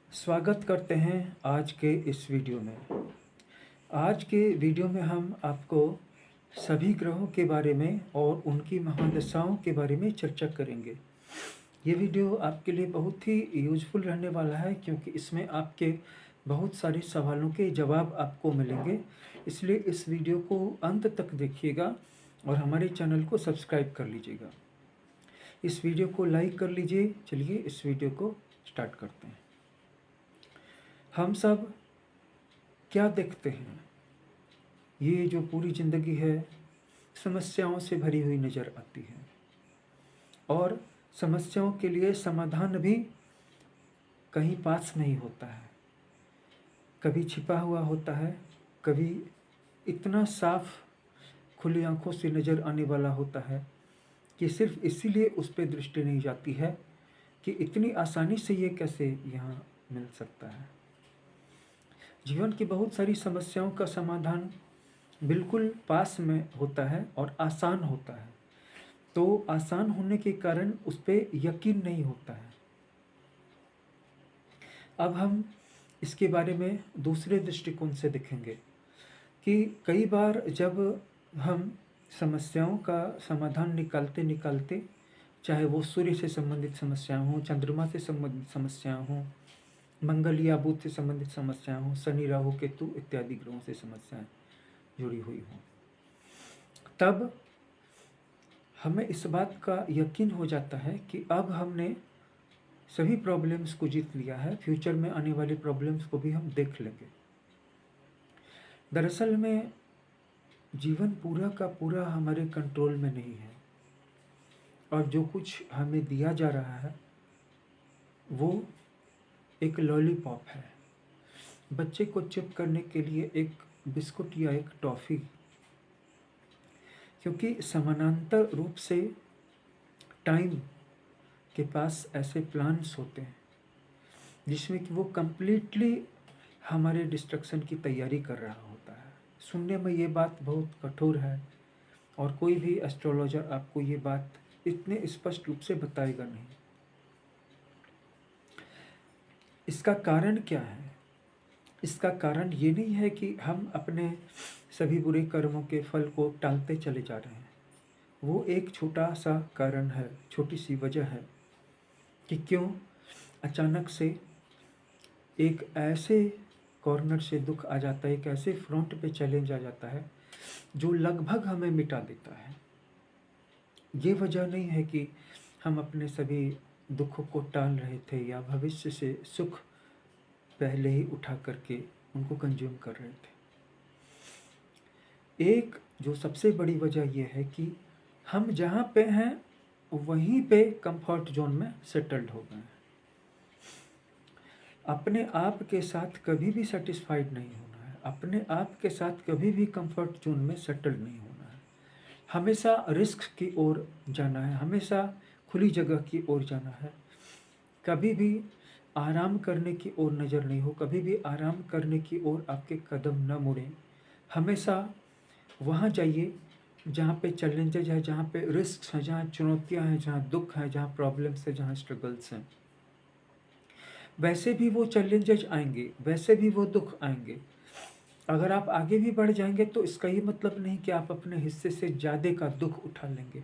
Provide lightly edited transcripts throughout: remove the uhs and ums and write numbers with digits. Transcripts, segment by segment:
स्वागत करते हैं आज के इस वीडियो में। आज के वीडियो में हम आपको सभी ग्रहों के बारे में और उनकी महादशाओं के बारे में चर्चा करेंगे। ये वीडियो आपके लिए बहुत ही यूज़फुल रहने वाला है क्योंकि इसमें आपके बहुत सारे सवालों के जवाब आपको मिलेंगे। इसलिए इस वीडियो को अंत तक देखिएगा और हमारे चैनल को सब्सक्राइब कर लीजिएगा। इस वीडियो को लाइक कर लीजिए। चलिए इस वीडियो को स्टार्ट करते हैं। हम सब क्या देखते हैं? ये जो पूरी ज़िंदगी है समस्याओं से भरी हुई नज़र आती है और समस्याओं के लिए समाधान भी कहीं पास नहीं होता है। कभी छिपा हुआ होता है, कभी इतना साफ खुली आंखों से नज़र आने वाला होता है कि सिर्फ इसीलिए उस पर दृष्टि नहीं जाती है कि इतनी आसानी से ये कैसे यहाँ मिल सकता है। जीवन की बहुत सारी समस्याओं का समाधान बिल्कुल पास में होता है और आसान होता है, तो आसान होने के कारण उस पर यकीन नहीं होता है। अब हम इसके बारे में दूसरे दृष्टिकोण से देखेंगे कि कई बार जब हम समस्याओं का समाधान निकालते निकालते, चाहे वो सूर्य से संबंधित समस्याएं हों, चंद्रमा से संबंधित समस्याएं हों, मंगल या बुध से संबंधित समस्याएं हों, शनि राहु केतु इत्यादि ग्रहों से समस्याएं जुड़ी हुई हों, तब हमें इस बात का यकीन हो जाता है कि अब हमने सभी प्रॉब्लम्स को जीत लिया है, फ्यूचर में आने वाली प्रॉब्लम्स को भी हम देख लेंगे। दरअसल में जीवन पूरा का पूरा हमारे कंट्रोल में नहीं है और जो कुछ हमें दिया जा रहा है वो एक लॉलीपॉप है। बच्चे को चिप करने के लिए एक बिस्कुट या एक टॉफ़ी, क्योंकि समानांतर रूप से टाइम के पास ऐसे प्लान्स होते हैं जिसमें कि वो कंप्लीटली हमारे डिस्ट्रक्शन की तैयारी कर रहा होता है। सुनने में ये बात बहुत कठोर है और कोई भी एस्ट्रोलॉजर आपको ये बात इतने स्पष्ट रूप से बताएगा नहीं। इसका कारण क्या है? इसका कारण ये नहीं है कि हम अपने सभी बुरे कर्मों के फल को टालते चले जा रहे हैं। वो एक छोटा सा कारण है, छोटी सी वजह है कि क्यों अचानक से एक ऐसे कॉर्नर से दुख आ जाता है, एक ऐसे फ्रंट पे चैलेंज आ जाता है जो लगभग हमें मिटा देता है। ये वजह नहीं है कि हम अपने सभी दुखों को टाल रहे थे या भविष्य से सुख पहले ही उठा करके उनको कंज्यूम कर रहे थे। एक जो सबसे बड़ी वजह यह है कि हम जहाँ पे हैं वहीं पे कंफर्ट जोन में सेटल्ड हो गए हैं। अपने आप के साथ कभी भी सेटिस्फाइड नहीं होना है, अपने आप के साथ कभी भी कंफर्ट जोन में सेटल्ड नहीं होना है। हमेशा रिस्क की ओर जाना है, हमेशा खुली जगह की ओर जाना है। कभी भी आराम करने की ओर नज़र नहीं हो, कभी भी आराम करने की ओर आपके कदम न मुड़ें। हमेशा वहाँ जाइए जहाँ पे चैलेंजेज है, जहाँ पे रिस्क हैं, जहाँ चुनौतियाँ हैं, जहाँ दुख है, जहाँ प्रॉब्लम्स है, जहाँ स्ट्रगल्स हैं। वैसे भी वो चैलेंजेज आएंगे, वैसे भी वो दुख आएंगे। अगर आप आगे भी बढ़ जाएंगे तो इसका ये मतलब नहीं कि आप अपने हिस्से से ज़्यादा का दुख उठा लेंगे।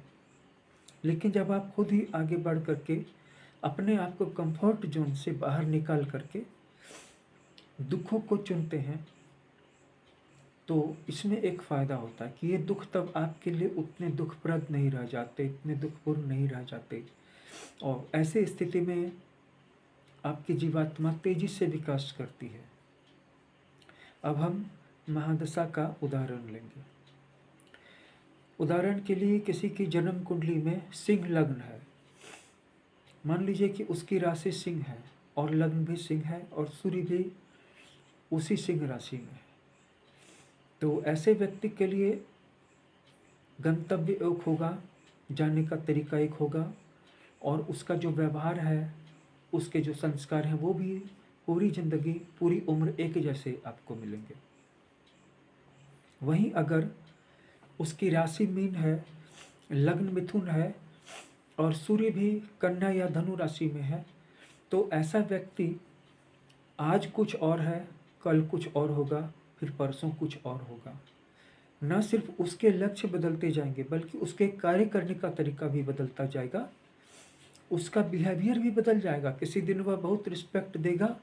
लेकिन जब आप खुद ही आगे बढ़ करके अपने आप को कंफर्ट जोन से बाहर निकाल करके दुखों को चुनते हैं तो इसमें एक फ़ायदा होता है कि ये दुख तब आपके लिए उतने दुखप्रद नहीं रह जाते, इतने दुखपूर्ण नहीं रह जाते और ऐसे स्थिति में आपकी जीवात्मा तेजी से विकास करती है। अब हम महादशा का उदाहरण लेंगे। उदाहरण के लिए किसी की जन्म कुंडली में सिंह लग्न है। मान लीजिए कि उसकी राशि सिंह है और लग्न भी सिंह है और सूर्य भी उसी सिंह राशि में है। तो ऐसे व्यक्ति के लिए गंतव्य एक होगा, जाने का तरीका एक होगा और उसका जो व्यवहार है, उसके जो संस्कार हैं वो भी पूरी ज़िंदगी, पूरी उम्र एक जैसे आपको मिलेंगे। वहीं अगर उसकी राशि मीन है, लग्न मिथुन है और सूर्य भी कन्या या धनु राशि में है, तो ऐसा व्यक्ति आज कुछ और है, कल कुछ और होगा, फिर परसों कुछ और होगा। न सिर्फ उसके लक्ष्य बदलते जाएंगे बल्कि उसके कार्य करने का तरीका भी बदलता जाएगा, उसका बिहेवियर भी बदल जाएगा। किसी दिन वह बहुत रिस्पेक्ट देगा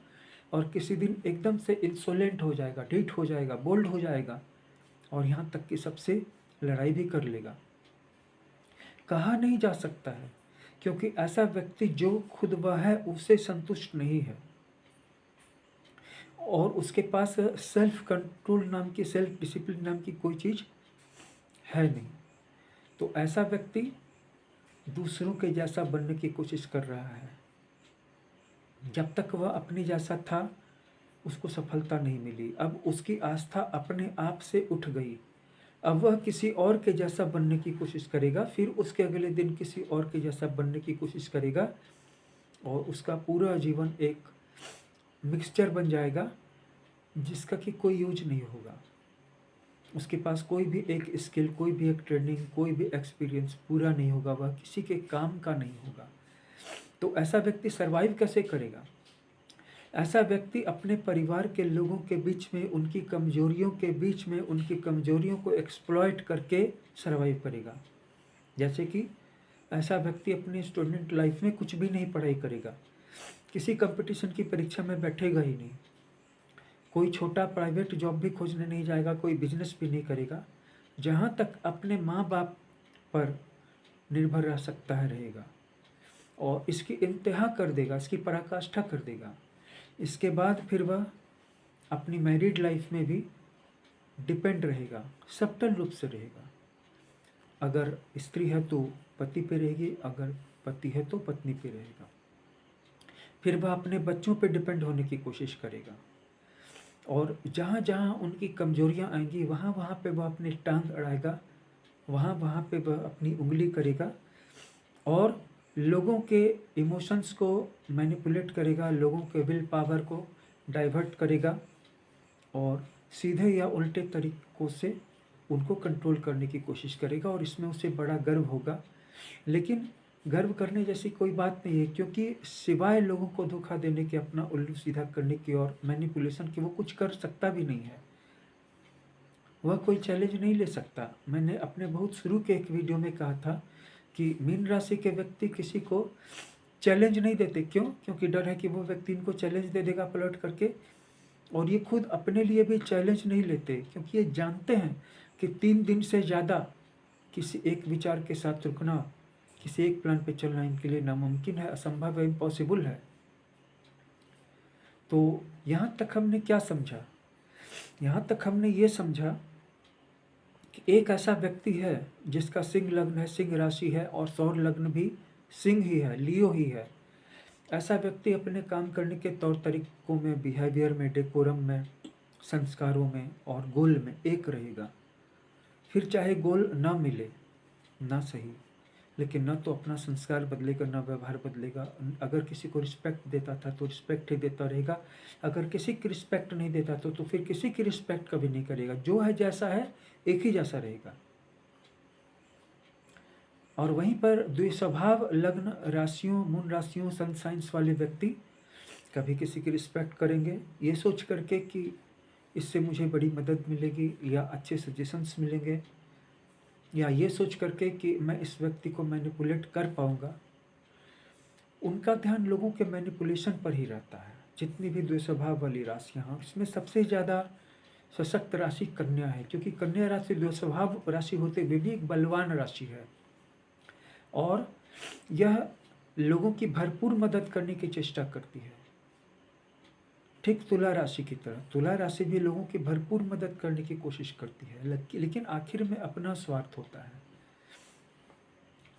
और किसी दिन एकदम से इंसोलेंट हो जाएगा, ढीठ हो जाएगा, बोल्ड हो जाएगा और यहाँ तक कि सबसे लड़ाई भी कर लेगा। कहा नहीं जा सकता है, क्योंकि ऐसा व्यक्ति जो खुद वह है उससे संतुष्ट नहीं है और उसके पास सेल्फ कंट्रोल नाम की, सेल्फ डिसिप्लिन नाम की कोई चीज़ है नहीं। तो ऐसा व्यक्ति दूसरों के जैसा बनने की कोशिश कर रहा है। जब तक वह अपने जैसा था उसको सफलता नहीं मिली। अब उसकी आस्था अपने आप से उठ गई। अब वह किसी और के जैसा बनने की कोशिश करेगा, फिर उसके अगले दिन किसी और के जैसा बनने की कोशिश करेगा और उसका पूरा जीवन एक मिक्सचर बन जाएगा जिसका कि कोई यूज नहीं होगा। उसके पास कोई भी एक स्किल, कोई भी एक ट्रेनिंग, कोई भी एक्सपीरियंस पूरा नहीं होगा, वह किसी के काम का नहीं होगा। तो ऐसा व्यक्ति सरवाइव कैसे करेगा? ऐसा व्यक्ति अपने परिवार के लोगों के बीच में, उनकी कमजोरियों के बीच में, उनकी कमजोरियों को एक्सप्लॉइट करके सरवाइव करेगा। जैसे कि ऐसा व्यक्ति अपनी स्टूडेंट लाइफ में कुछ भी नहीं पढ़ाई करेगा, किसी कंपटीशन की परीक्षा में बैठेगा ही नहीं, कोई छोटा प्राइवेट जॉब भी खोजने नहीं जाएगा, कोई बिजनेस भी नहीं करेगा, जहाँ तक अपने माँ बाप पर निर्भर रह सकता है रहेगा और इसकी इंतहा कर देगा, इसकी पराकाष्ठा कर देगा। इसके बाद फिर वह अपनी मैरिड लाइफ में भी डिपेंड रहेगा, सब्टल रूप से रहेगा। अगर स्त्री है तो पति पे रहेगी, अगर पति है तो पत्नी पे रहेगा। फिर वह अपने बच्चों पे डिपेंड होने की कोशिश करेगा और जहाँ जहाँ उनकी कमजोरियाँ आएंगी वहाँ वहाँ पे वह अपनी टांग अड़ाएगा, वहाँ वहाँ पे वह अपनी उंगली करेगा और लोगों के इमोशंस को मैनिपुलेट करेगा, लोगों के विल पावर को डाइवर्ट करेगा और सीधे या उल्टे तरीक़ों से उनको कंट्रोल करने की कोशिश करेगा और इसमें उसे बड़ा गर्व होगा। लेकिन गर्व करने जैसी कोई बात नहीं है, क्योंकि सिवाय लोगों को धोखा देने के, अपना उल्लू सीधा करने की और मैनिपुलेशन की वो कुछ कर सकता भी नहीं है। वह कोई चैलेंज नहीं ले सकता। मैंने अपने बहुत शुरू के एक वीडियो में कहा था कि मीन राशि के व्यक्ति किसी को चैलेंज नहीं देते। क्यों? क्योंकि डर है कि वो व्यक्ति इनको चैलेंज दे देगा पलट करके, और ये खुद अपने लिए भी चैलेंज नहीं लेते क्योंकि ये जानते हैं कि 3 दिन से ज़्यादा किसी एक विचार के साथ रुकना, किसी एक प्लान पे चलना इनके लिए नामुमकिन है, असंभव है, इम्पॉसिबल है। तो यहाँ तक हमने क्या समझा? यहाँ तक हमने ये समझा कि एक ऐसा व्यक्ति है जिसका सिंह लग्न है, सिंह राशि है और सौर लग्न भी सिंह ही है, लियो ही है। ऐसा व्यक्ति अपने काम करने के तौर तरीकों में, बिहेवियर में, डेकोरम में, संस्कारों में और गोल में एक रहेगा। फिर चाहे गोल ना मिले, ना सही, लेकिन ना तो अपना संस्कार बदलेगा, ना व्यवहार बदलेगा। अगर किसी को रिस्पेक्ट देता था तो रिस्पेक्ट ही देता रहेगा, अगर किसी की रिस्पेक्ट नहीं देता तो फिर किसी की रिस्पेक्ट कभी नहीं करेगा। जो है जैसा है एक ही जैसा रहेगा। और वहीं पर द्विस्वभाव लग्न राशियों, मून राशियों, सन साइंस वाले व्यक्ति कभी किसी की रिस्पेक्ट करेंगे ये सोच करके कि इससे मुझे बड़ी मदद मिलेगी या अच्छे सजेशंस मिलेंगे, या ये सोच करके कि मैं इस व्यक्ति को मैनिपुलेट कर पाऊंगा। उनका ध्यान लोगों के मैनिपुलेशन पर ही रहता है। जितनी भी द्विस्वभाव वाली राशियाँ हैं इसमें सबसे ज़्यादा सशक्त राशि कन्या है, क्योंकि कन्या राशि द्विस्वभाव राशि होते हुए भी एक बलवान राशि है और यह लोगों की भरपूर मदद करने की चेष्टा करती है। ठीक तुला राशि की तरह तुला राशि भी लोगों की भरपूर मदद करने की कोशिश करती है, लेकिन आखिर में अपना स्वार्थ होता है।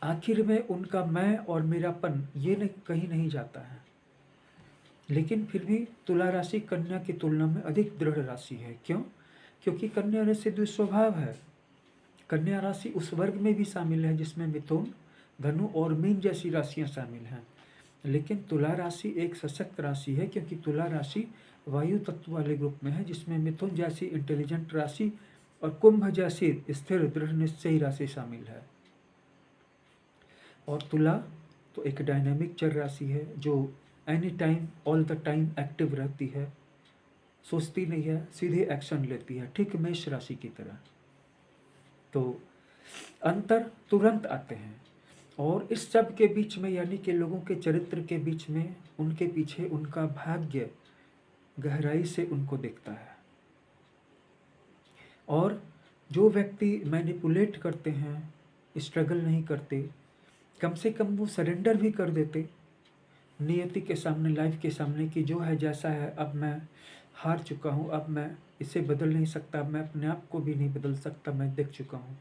आखिर में उनका मैं और मेरापन ये कहीं नहीं जाता है। लेकिन फिर भी तुला राशि कन्या की तुलना में अधिक दृढ़ राशि है। क्यों? क्योंकि कन्या राशि द्विस्वभाव है। कन्या राशि उस वर्ग में भी शामिल है जिसमें मिथुन, धनु और मीन जैसी राशियां शामिल हैं, लेकिन तुला राशि एक सशक्त राशि है क्योंकि तुला राशि वायु तत्व वाले ग्रुप में है, जिसमें मिथुन जैसी इंटेलिजेंट राशि और कुंभ जैसी स्थिर दृढ़ निश्चयी राशि शामिल है। और तुला तो एक डायनेमिक चर राशि है जो any time all the time active रहती है, सोचती नहीं है, सीधे एक्शन लेती है, ठीक मेष राशि की तरह। तो अंतर तुरंत आते हैं, और इस सब के बीच में यानी कि लोगों के चरित्र के बीच में उनके पीछे उनका भाग्य गहराई से उनको दिखता है। और जो व्यक्ति मैनिपुलेट करते हैं, स्ट्रगल नहीं करते, कम से कम वो सरेंडर भी कर देते नियति के सामने, लाइफ के सामने, कि जो है जैसा है, अब मैं हार चुका हूँ, अब मैं इसे बदल नहीं सकता, मैं अपने आप को भी नहीं बदल सकता, मैं देख चुका हूँ,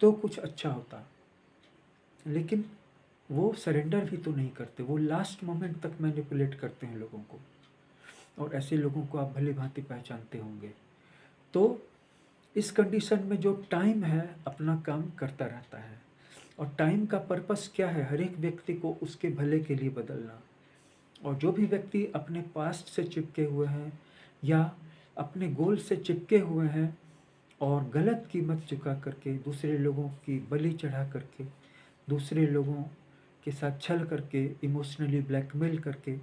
तो कुछ अच्छा होता। लेकिन वो सरेंडर भी तो नहीं करते, वो लास्ट मोमेंट तक मैनिपुलेट करते हैं लोगों को, और ऐसे लोगों को आप भली भांति पहचानते होंगे। तो इस कंडीशन में जो टाइम है अपना काम करता रहता है, और टाइम का पर्पस क्या है? हर एक व्यक्ति को उसके भले के लिए बदलना। और जो भी व्यक्ति अपने पास्ट से चिपके हुए हैं या अपने गोल से चिपके हुए हैं और गलत कीमत चुका करके, दूसरे लोगों की बलि चढ़ा करके, दूसरे लोगों के साथ छल करके, इमोशनली ब्लैकमेल करके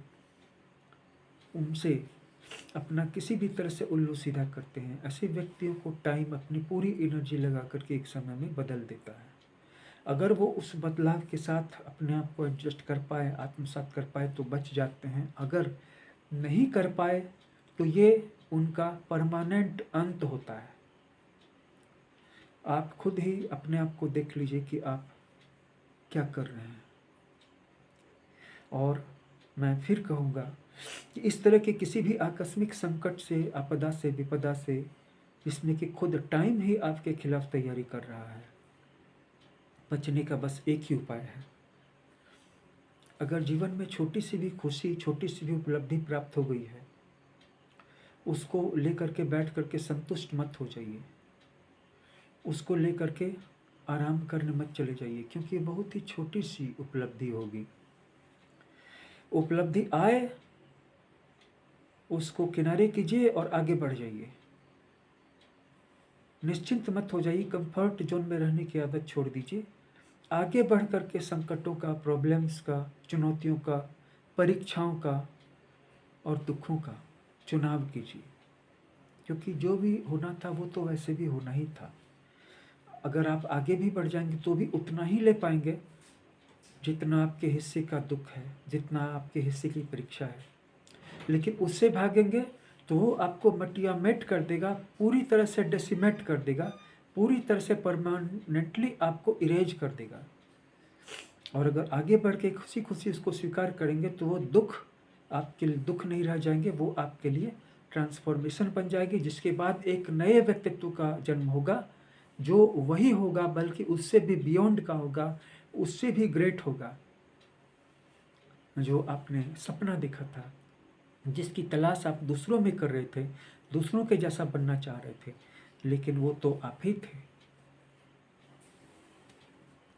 उनसे अपना किसी भी तरह से उल्लू सीधा करते हैं, ऐसे व्यक्तियों को टाइम अपनी पूरी एनर्जी लगा करके एक समय में बदल देता है। अगर वो उस बदलाव के साथ अपने आप को एडजस्ट कर पाए, आत्मसात कर पाए, तो बच जाते हैं। अगर नहीं कर पाए तो ये उनका परमानेंट अंत होता है। आप खुद ही अपने आप को देख लीजिए कि आप क्या कर रहे हैं। और मैं फिर कहूँगा कि इस तरह के किसी भी आकस्मिक संकट से, आपदा से, विपदा से, जिसमें कि खुद टाइम ही आपके खिलाफ तैयारी कर रहा है, बचने का बस एक ही उपाय है। अगर जीवन में छोटी सी भी खुशी, छोटी सी भी उपलब्धि प्राप्त हो गई है, उसको लेकर के बैठ करके संतुष्ट मत हो जाइए, उसको लेकर के आराम करने मत चले जाइए, क्योंकि ये बहुत ही छोटी सी उपलब्धि होगी। उपलब्धि आए, उसको किनारे कीजिए और आगे बढ़ जाइए। निश्चिंत मत हो जाइए, कंफर्ट जोन में रहने की आदत छोड़ दीजिए। आगे बढ़ करके संकटों का, प्रॉब्लम्स का, चुनौतियों का, परीक्षाओं का और दुखों का चुनाव कीजिए, क्योंकि जो भी होना था वो तो वैसे भी होना ही था। अगर आप आगे भी बढ़ जाएंगे तो भी उतना ही ले पाएंगे जितना आपके हिस्से का दुख है, जितना आपके हिस्से की परीक्षा है। लेकिन उससे भागेंगे तो वो आपको मटियामेट कर देगा, पूरी तरह से डेसिमेट कर देगा, पूरी तरह से परमानेंटली आपको इरेज कर देगा। और अगर आगे बढ़ के खुशी खुशी उसको स्वीकार करेंगे तो वो दुख आपके लिए दुख नहीं रह जाएंगे, वो आपके लिए ट्रांसफॉर्मेशन बन जाएगी, जिसके बाद एक नए व्यक्तित्व का जन्म होगा, जो वही होगा बल्कि उससे भी बियॉन्ड का होगा, उससे भी ग्रेट होगा, जो आपने सपना देखा था, जिसकी तलाश आप दूसरों में कर रहे थे, दूसरों के जैसा बनना चाह रहे थे, लेकिन वो तो आप ही थे।